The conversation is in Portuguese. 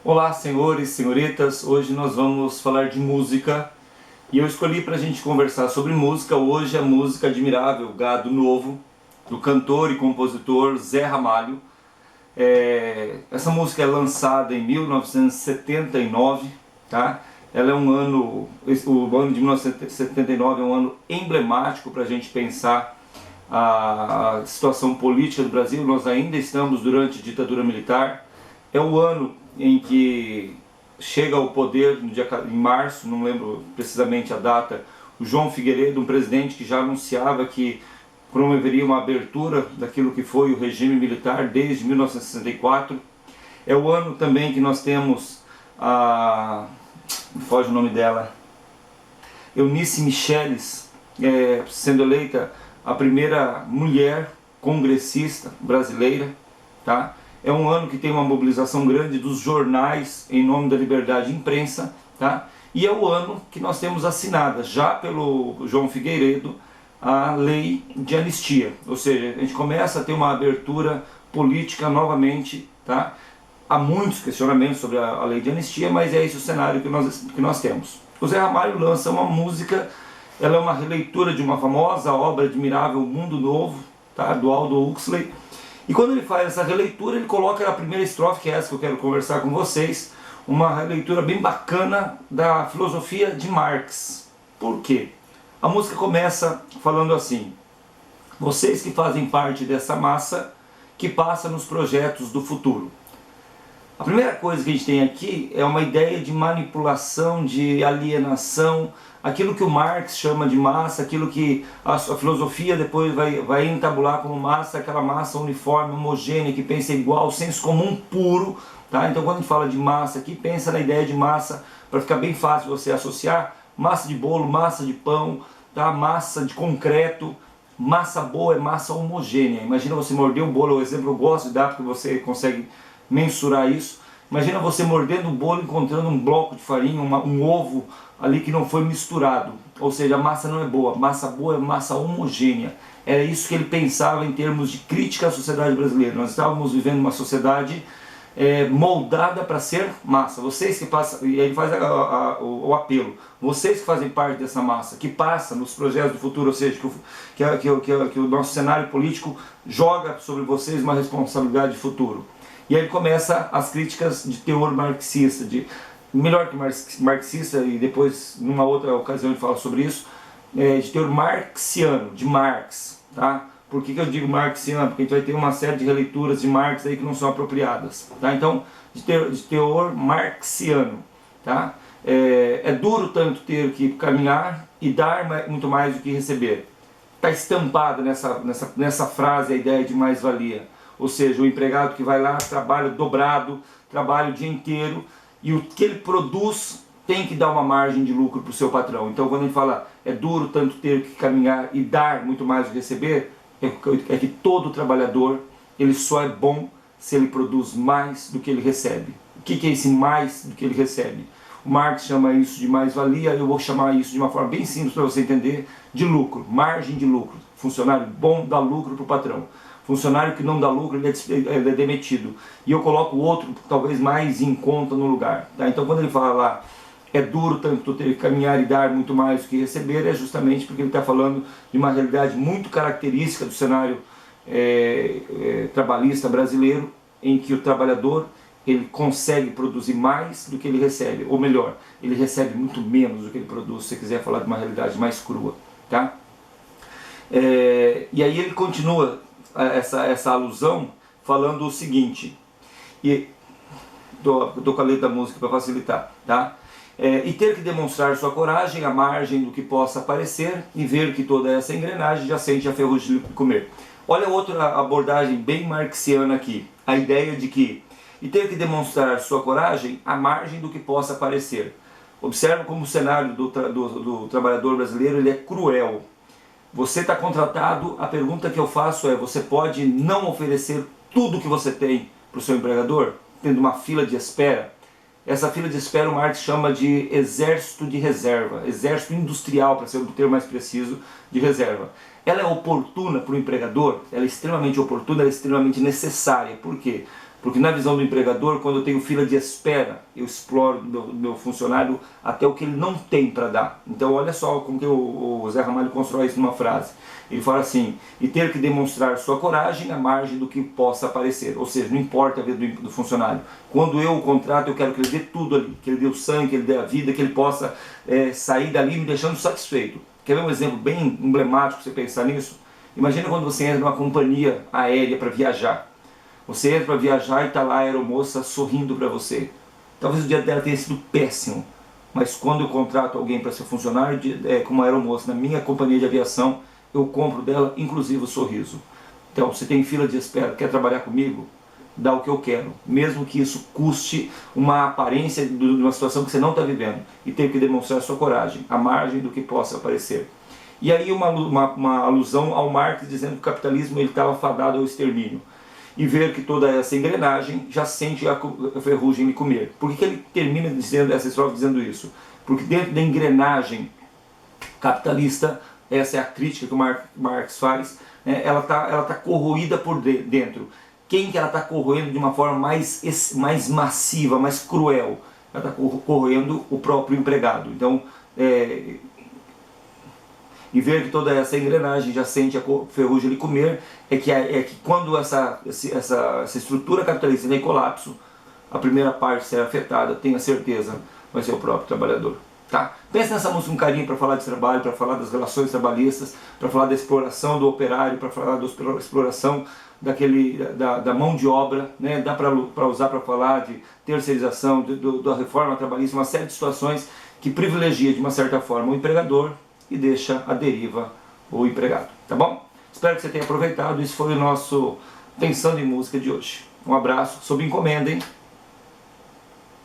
Olá, senhores, senhoritas. Hoje nós vamos falar de música e eu escolhi para a gente conversar sobre música hoje a música Admirável, Gado Novo, do cantor e compositor Zé Ramalho. Essa música é lançada em 1979, tá? Ela é o ano de 1979 é um ano emblemático para a gente pensar a situação política do Brasil. Nós ainda estamos durante a ditadura militar. É o ano em que chega ao poder, em março, não lembro precisamente a data, o João Figueiredo, um presidente que já anunciava que promoveria uma abertura daquilo que foi o regime militar desde 1964. É o ano também que nós temos me foge o nome dela, Eunice Micheles, sendo eleita a primeira mulher congressista brasileira, tá? É um ano que tem uma mobilização grande dos jornais em nome da liberdade de imprensa, tá? E é o ano que nós temos assinada, já pelo João Figueiredo, a lei de anistia. Ou seja, a gente começa a ter uma abertura política novamente, tá? Há muitos questionamentos sobre a lei de anistia, mas é esse o cenário que nós temos. O Zé Ramalho lança uma música, ela é uma releitura de uma famosa obra admirável, Mundo Novo, tá? Do Aldous Huxley. E quando ele faz essa releitura, ele coloca a primeira estrofe, que é essa que eu quero conversar com vocês, uma releitura bem bacana da filosofia de Marx. Por quê? A música começa falando assim: vocês que fazem parte dessa massa que passa nos projetos do futuro. A primeira coisa que a gente tem aqui é uma ideia de manipulação, de alienação, aquilo que o Marx chama de massa, aquilo que a filosofia depois vai entabular como massa, aquela massa uniforme, homogênea, que pensa igual, senso comum puro, tá? Então quando a gente fala de massa aqui, pensa na ideia de massa, para ficar bem fácil você associar, massa de bolo, massa de pão, tá? Massa de concreto. Massa boa é massa homogênea. Imagina você morder um bolo, o exemplo eu gosto de dar porque você consegue mensurar isso. Imagina você mordendo um bolo, encontrando um bloco de farinha, um ovo ali que não foi misturado. Ou seja, a massa não é boa. Massa boa é massa homogênea. Era isso que ele pensava em termos de crítica à sociedade brasileira. Nós estávamos vivendo uma sociedade moldada para ser massa. Vocês que passam, e ele faz o apelo, vocês que fazem parte dessa massa, que passa nos projetos do futuro, ou seja, que o nosso cenário político joga sobre vocês uma responsabilidade de futuro. E aí começa as críticas de teor marxista, melhor que marxista, e depois numa outra ocasião ele fala sobre isso, de teor marxiano, de Marx, tá? Por que eu digo marxiano? Porque a gente vai ter uma série de releituras de Marx aí que não são apropriadas, tá? Então, de teor marxiano, tá? É duro tanto ter que caminhar e dar muito mais do que receber. Está estampada nessa frase a ideia de mais-valia. Ou seja, o empregado que vai lá, trabalha dobrado, trabalha o dia inteiro, e o que ele produz tem que dar uma margem de lucro para o seu patrão. Então quando ele fala é duro tanto ter que caminhar e dar muito mais do que receber, é que todo trabalhador ele só é bom se ele produz mais do que ele recebe. O que é esse mais do que ele recebe? O Marx chama isso de mais-valia, eu vou chamar isso de uma forma bem simples para você entender, de lucro, margem de lucro. Funcionário bom dá lucro para o patrão. Funcionário que não dá lucro, ele é demitido. E eu coloco o outro, talvez mais em conta no lugar. Tá? Então quando ele fala lá, é duro tanto ter que caminhar e dar muito mais do que receber, é justamente porque ele está falando de uma realidade muito característica do cenário trabalhista brasileiro, em que o trabalhador ele consegue produzir mais do que ele recebe. Ou melhor, ele recebe muito menos do que ele produz, se você quiser falar de uma realidade mais crua. Tá? E aí ele continua essa alusão falando o seguinte, e estou com a letra da música para facilitar, tá? E ter que demonstrar sua coragem à margem do que possa parecer e ver que toda essa engrenagem já sente a ferrugem de comer. Olha outra abordagem bem marxiana aqui, a ideia de que e ter que demonstrar sua coragem à margem do que possa parecer. Observa como o cenário do trabalhador brasileiro ele é cruel. Você está contratado, a pergunta que eu faço é, você pode não oferecer tudo que você tem para o seu empregador, tendo uma fila de espera? Essa fila de espera o Marx chama de exército de reserva, exército industrial, para ser o termo mais preciso, de reserva. Ela é oportuna para o empregador, ela é extremamente oportuna, ela é extremamente necessária. Por quê? Porque na visão do empregador, quando eu tenho fila de espera, eu exploro do meu funcionário até o que ele não tem para dar. Então olha só como que o Zé Ramalho constrói isso numa frase. Ele fala assim: e ter que demonstrar sua coragem à margem do que possa aparecer. Ou seja, não importa a vida do funcionário. Quando eu o contrato, eu quero que ele dê tudo ali. Que ele dê o sangue, que ele dê a vida, que ele possa sair dali me deixando satisfeito. Quer ver um exemplo bem emblemático para você pensar nisso? Imagina quando você entra numa companhia aérea para viajar. Você entra para viajar e está lá a aeromoça sorrindo para você. Talvez o dia dela tenha sido péssimo, mas quando eu contrato alguém para ser funcionário como aeromoça na minha companhia de aviação, eu compro dela inclusive o sorriso. Então, você tem fila de espera, quer trabalhar comigo? Dá o que eu quero, mesmo que isso custe uma aparência de uma situação que você não está vivendo, e tem que demonstrar sua coragem, à margem do que possa aparecer. E aí uma alusão ao Marx dizendo que o capitalismo estava fadado ao extermínio. E ver que toda essa engrenagem já sente a ferrugem lhe comer. Por que ele termina dizendo essa estrofe dizendo isso? Porque dentro da engrenagem capitalista, essa é a crítica que o Marx faz, né, ela tá corroída por dentro. Quem que ela está corroendo de uma forma mais massiva, mais cruel? Ela está corroendo o próprio empregado. Então, e ver que toda essa engrenagem já sente a ferrugem lhe comer, é que quando essa estrutura capitalista está em colapso, a primeira parte será afetada, tenha certeza, vai ser o próprio trabalhador. Tá? Pensa nessa música com carinho para falar de trabalho, para falar das relações trabalhistas, para falar da exploração do operário, para falar da exploração da mão de obra, né? Dá para usar para falar de terceirização, da reforma trabalhista, uma série de situações que privilegia de uma certa forma o empregador e deixa à deriva o empregado, tá bom? Espero que você tenha aproveitado. Isso foi o nosso Pensando em Música de hoje. Um abraço, sob encomenda, hein?